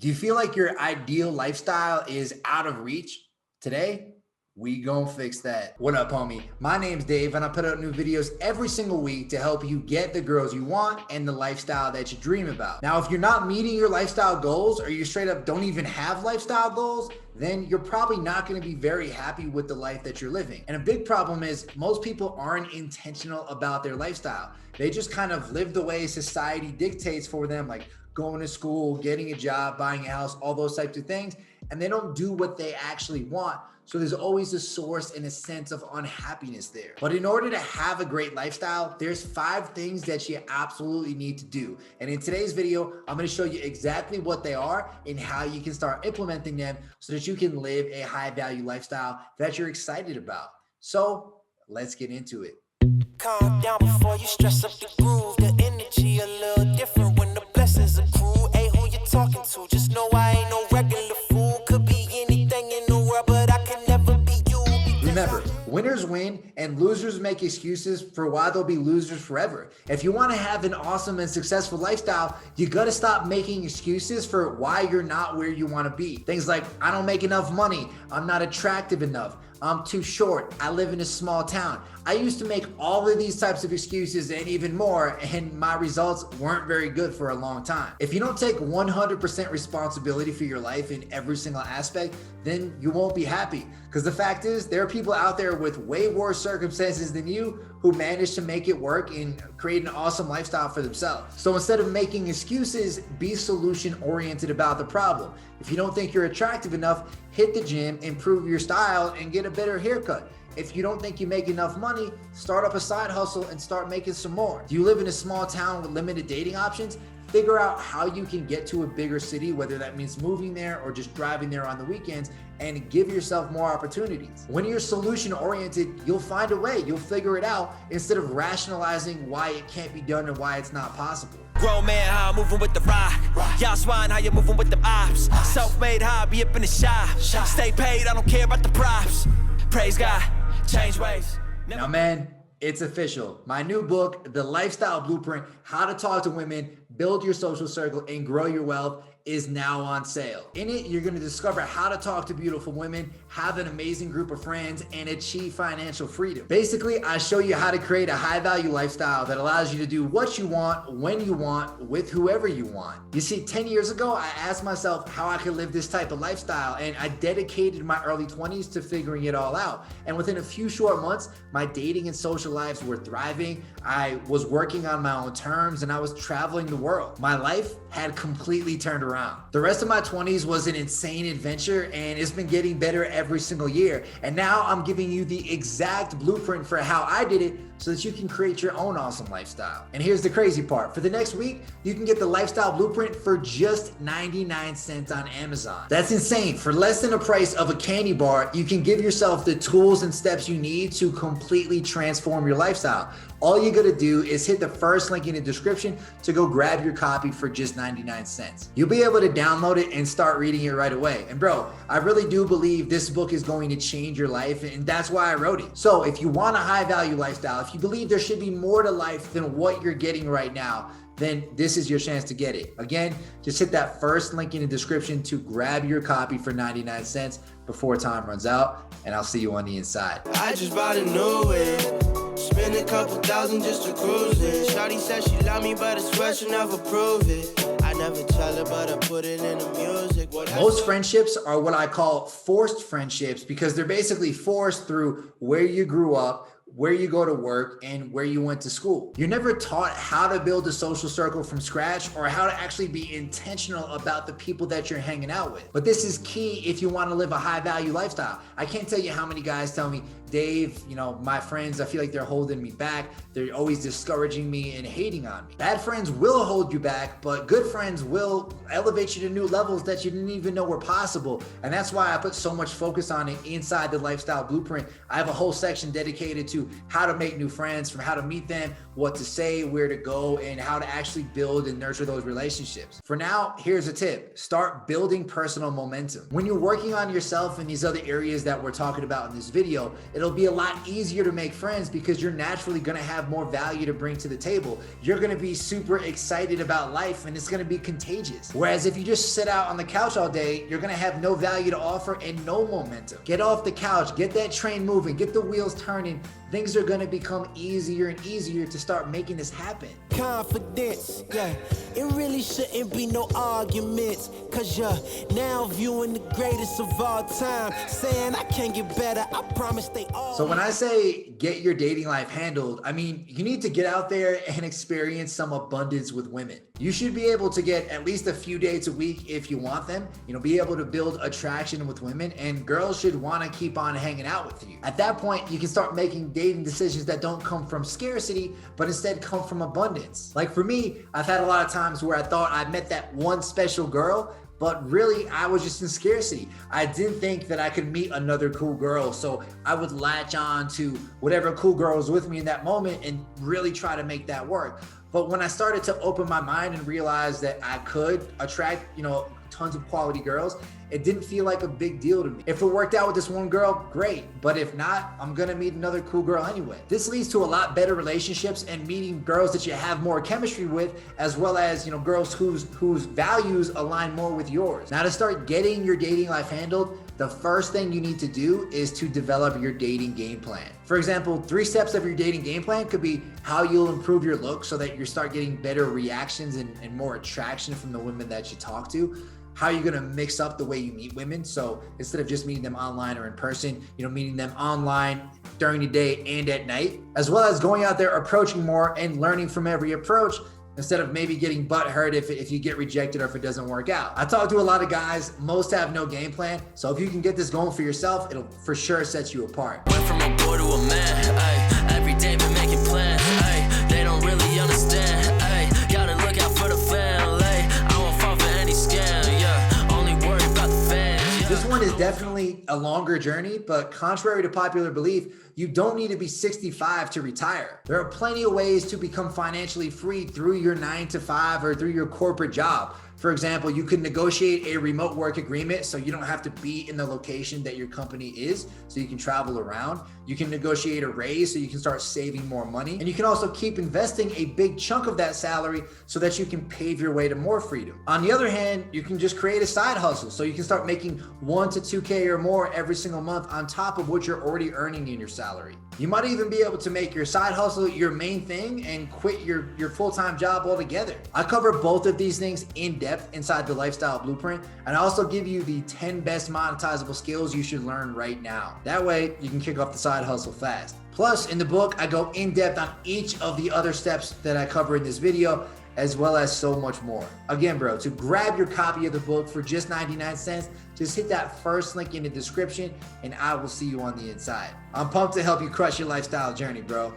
Do you feel like your ideal lifestyle is out of reach? Today, we gonna fix that. What up, homie? My name's Dave, and I put out new videos every single week to help you get the girls you want and the lifestyle that you dream about. Now, if you're not meeting your lifestyle goals, or you straight up don't even have lifestyle goals, then you're probably not gonna be very happy with the life that you're living. And a big problem is most people aren't intentional about their lifestyle. They just kind of live the way society dictates for them, like going to school, getting a job, buying a house, all those types of things. And they don't do what they actually want. So there's always a source and a sense of unhappiness there. But in order to have a great lifestyle, there's 5 things that you absolutely need to do. And in today's video, I'm gonna show you exactly what they are and how you can start implementing them so that you can live a high value lifestyle that you're excited about. So let's get into it. Calm down before you stress up the groove. The energy a little different when the blessings accrue. Hey, who you talking to? Just know I ain't no regular fool. Could be anything in the world, but I can never be you. Remember, winners win and losers make excuses for why they'll be losers forever. If you want to have an awesome and successful lifestyle, you got to stop making excuses for why you're not where you want to be. Things like, I don't make enough money, I'm not attractive enough, I'm too short, I live in a small town. I used to make all of these types of excuses and even more, and my results weren't very good for a long time. If you don't take 100% responsibility for your life in every single aspect, then you won't be happy. Because the fact is, there are people out there with way worse circumstances than you who managed to make it work and create an awesome lifestyle for themselves. So instead of making excuses, be solution oriented about the problem. If you don't think you're attractive enough, hit the gym, improve your style, and get a better haircut. If you don't think you make enough money, start up a side hustle and start making some more. Do you live in a small town with limited dating options? Figure out how you can get to a bigger city, whether that means moving there or just driving there on the weekends, and give yourself more opportunities. When you're solution oriented, you'll find a way, you'll figure it out instead of rationalizing why it can't be done and why it's not possible. Grown man, how I'm moving with the rock. Y'all swine, how you moving with the ops. Self-made hobby up in the shop. Stay paid, I don't care about the props. Praise God, change ways. Now, man, it's official. My new book, The Lifestyle Blueprint, How to Talk to Women, Build Your Social Circle, and Grow Your Wealth, is now on sale. In it, you're going to discover how to talk to beautiful women, have an amazing group of friends, and achieve financial freedom. Basically, I show you how to create a high value lifestyle that allows you to do what you want, when you want, with whoever you want. You see, 10 years ago, I asked myself how I could live this type of lifestyle, and I dedicated my early 20s to figuring it all out. And within a few short months, my dating and social lives were thriving. I was working on my own terms, and I was traveling the world. My life had completely turned around. The rest of my 20s was an insane adventure, and it's been getting better every single year. And now I'm giving you the exact blueprint for how I did it so that you can create your own awesome lifestyle. And here's the crazy part. For the next week, you can get the Lifestyle Blueprint for just 99 cents on Amazon. That's insane. For less than the price of a candy bar, you can give yourself the tools and steps you need to completely transform your lifestyle. All you gotta do is hit the first link in the description to go grab your copy for just 99 cents. You'll be able to download it and start reading it right away. And bro, I really do believe this book is going to change your life, and that's why I wrote it. So if you want a high value lifestyle, if you believe there should be more to life than what you're getting right now, then this is your chance to get it. Again, just hit that first link in the description to grab your copy for 99 cents before time runs out, and I'll see you on the inside. I just bought a new whip, spend a couple thousand just to cruise it. Shawty said she love me, but I swear she'll never prove it. I never tell her, but I put it in the music. Most friendships are what I call forced friendships because they're basically forced through where you grew up, where you go to work, and where you went to school. You're never taught how to build a social circle from scratch or how to actually be intentional about the people that you're hanging out with. But this is key if you want to live a high value lifestyle. I can't tell you how many guys tell me, Dave, my friends, I feel like they're holding me back. They're always discouraging me and hating on me. Bad friends will hold you back, but good friends will elevate you to new levels that you didn't even know were possible. And that's why I put so much focus on it inside the Lifestyle Blueprint. I have a whole section dedicated to to how to make new friends, from how to meet them, what to say, where to go, and how to actually build and nurture those relationships. For now, here's a tip. Start building personal momentum. When you're working on yourself in these other areas that we're talking about in this video, it'll be a lot easier to make friends because you're naturally gonna have more value to bring to the table. You're gonna be super excited about life and it's gonna be contagious. Whereas if you just sit out on the couch all day, you're gonna have no value to offer and no momentum. Get off the couch, get that train moving, get the wheels turning. Things are gonna become easier and easier to start making this happen. Confidence, yeah. It really shouldn't be no arguments, cause you're now viewing the greatest of all time. Saying I can't get better, I promise they all. So when I say get your dating life handled, I mean, you need to get out there and experience some abundance with women. You should be able to get at least a few dates a week if you want them, be able to build attraction with women, and girls should want to keep on hanging out with you. At that point, you can start making dating decisions that don't come from scarcity, but instead come from abundance. Like for me, I've had a lot of times where I thought I met that one special girl, but really I was just in scarcity. I didn't think that I could meet another cool girl. So I would latch on to whatever cool girl was with me in that moment and really try to make that work. But when I started to open my mind and realize that I could attract, tons of quality girls, it didn't feel like a big deal to me. If it worked out with this one girl, great. But if not, I'm gonna meet another cool girl anyway. This leads to a lot better relationships and meeting girls that you have more chemistry with, as well as, girls whose values align more with yours. Now, to start getting your dating life handled, the first thing you need to do is to develop your dating game plan. For example, 3 steps of your dating game plan could be how you'll improve your look so that you start getting better reactions and more attraction from the women that you talk to. How you're gonna mix up the way you meet women. So instead of just meeting them online or in person, meeting them online during the day and at night, as well as going out there, approaching more and learning from every approach, instead of maybe getting butthurt if you get rejected or if it doesn't work out. I talk to a lot of guys, most have no game plan. So if you can get this going for yourself, it'll for sure set you apart. Went from a boy to a man, ay, every day been making plans, ay, they don't really understand, ay, gotta look out for the family, I won't fall for any scam, yeah, only worry about the fans, yeah. This one is definitely a longer journey, but contrary to popular belief, you don't need to be 65 to retire. There are plenty of ways to become financially free through your 9-to-5 or through your corporate job. For example, you can negotiate a remote work agreement so you don't have to be in the location that your company is, so you can travel around. You can negotiate a raise so you can start saving more money. And you can also keep investing a big chunk of that salary so that you can pave your way to more freedom. On the other hand, you can just create a side hustle so you can start making 1 to 2K or more every single month on top of what you're already earning in your salary. You might even be able to make your side hustle your main thing and quit your full-time job altogether. I cover both of these things in depth inside the Lifestyle Blueprint, and I also give you the 10 best monetizable skills you should learn right now. That way, you can kick off the side hustle fast. Plus, in the book, I go in depth on each of the other steps that I cover in this video, as well as so much more. Again, bro, to grab your copy of the book for just 99 cents, just hit that first link in the description and I will see you on the inside. I'm pumped to help you crush your lifestyle journey, bro.